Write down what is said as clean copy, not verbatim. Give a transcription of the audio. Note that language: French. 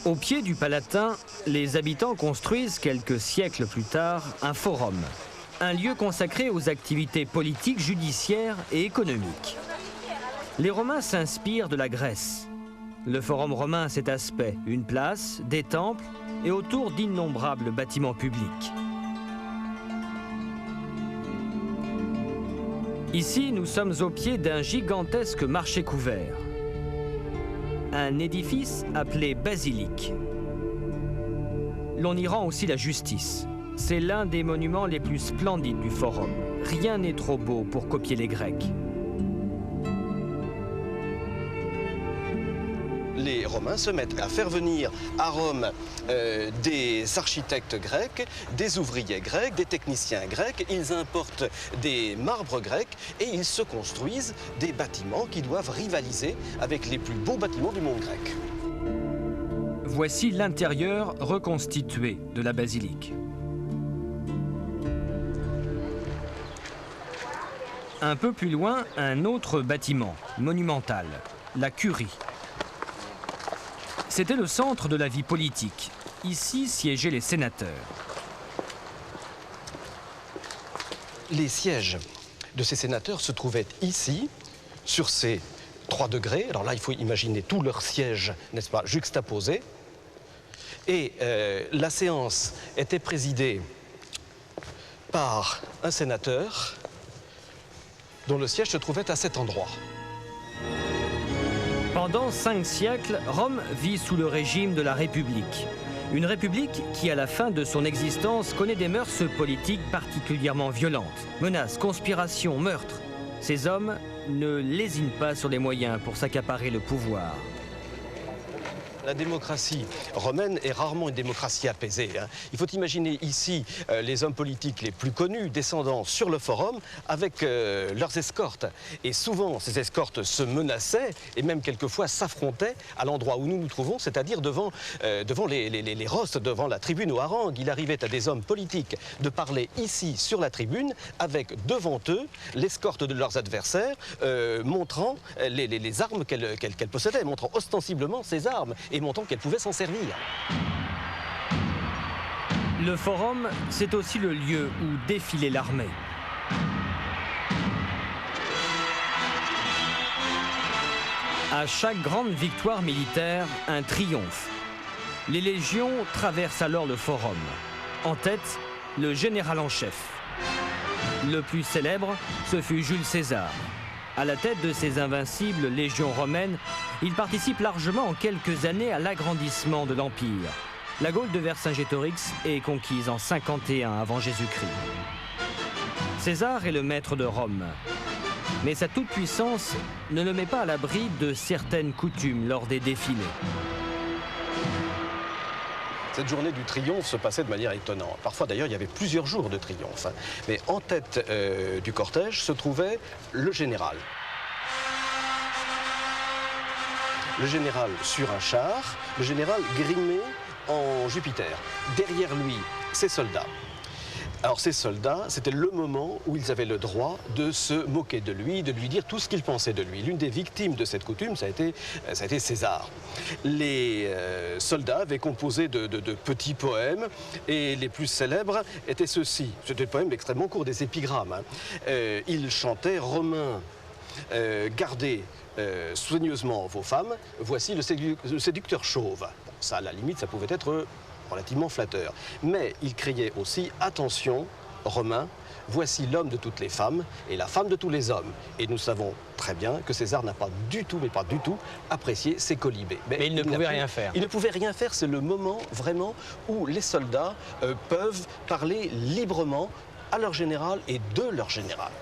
Au pied du Palatin, les habitants construisent quelques siècles plus tard un forum, un lieu consacré aux activités politiques, judiciaires et économiques. Les Romains s'inspirent de la Grèce. Le forum romain a cet aspect, une place, des temples et autour d'innombrables bâtiments publics. Ici, nous sommes au pied d'un gigantesque marché couvert. Un édifice appelé basilique. L'on y rend aussi la justice. C'est l'un des monuments les plus splendides du forum. Rien n'est trop beau pour copier les Grecs. Les Romains se mettent à faire venir à Rome des architectes grecs, des ouvriers grecs, des techniciens grecs. Ils importent des marbres grecs et ils se construisent des bâtiments qui doivent rivaliser avec les plus beaux bâtiments du monde grec. Voici l'intérieur reconstitué de la basilique. Un peu plus loin, un autre bâtiment, monumental, la Curie. C'était le centre de la vie politique. Ici siégeaient les sénateurs. Les sièges de ces sénateurs se trouvaient ici, sur ces 3 degrés. Alors là, il faut imaginer tous leurs sièges, n'est-ce pas, juxtaposés. Et la séance était présidée par un sénateur dont le siège se trouvait à cet endroit. Pendant 5 siècles, Rome vit sous le régime de la République. Une république qui, à la fin de son existence, connaît des mœurs politiques particulièrement violentes. Menaces, conspirations, meurtres. Ces hommes ne lésinent pas sur les moyens pour s'accaparer le pouvoir. La démocratie romaine est rarement une démocratie apaisée. Il faut imaginer ici les hommes politiques les plus connus descendant sur le forum avec leurs escortes. Et souvent, ces escortes se menaçaient et même quelquefois s'affrontaient à l'endroit où nous nous trouvons, c'est-à-dire devant les rostes, devant la tribune aux harangues. Il arrivait à des hommes politiques de parler ici sur la tribune avec devant eux l'escorte de leurs adversaires montrant les armes qu'elles possédaient, montrant ostensiblement ces armes et montrant qu'elle pouvait s'en servir. Le forum, c'est aussi le lieu où défilait l'armée. À chaque grande victoire militaire, un triomphe. Les légions traversent alors le forum. En tête, le général en chef. Le plus célèbre, ce fut Jules César. À la tête de ces invincibles légions romaines, il participe largement en quelques années à l'agrandissement de l'Empire. La Gaule de Vercingétorix est conquise en 51 avant Jésus-Christ. César est le maître de Rome. Mais sa toute-puissance ne le met pas à l'abri de certaines coutumes lors des défilés. Cette journée du triomphe se passait de manière étonnante. Parfois d'ailleurs il y avait plusieurs jours de triomphe. Mais en tête du cortège se trouvait le général. Le général sur un char, le général grimé en Jupiter. Derrière lui, ses soldats. Alors ces soldats, c'était le moment où ils avaient le droit de se moquer de lui, de lui dire tout ce qu'ils pensaient de lui. L'une des victimes de cette coutume, ça a été César. Les soldats avaient composé de petits poèmes et les plus célèbres étaient ceux-ci. C'était des poèmes extrêmement courts, des épigrammes. Ils chantaient « Romains, gardez soigneusement vos femmes, voici le séducteur chauve ». Bon, ça, à la limite, ça pouvait être relativement flatteur. Mais il criait aussi « Attention, Romains, voici l'homme de toutes les femmes et la femme de tous les hommes ». Et nous savons très bien que César n'a pas du tout, mais pas du tout, apprécié ces colibés. Mais il ne pouvait rien faire. Il ne pouvait rien faire, c'est le moment vraiment où les soldats peuvent parler librement à leur général et de leur général.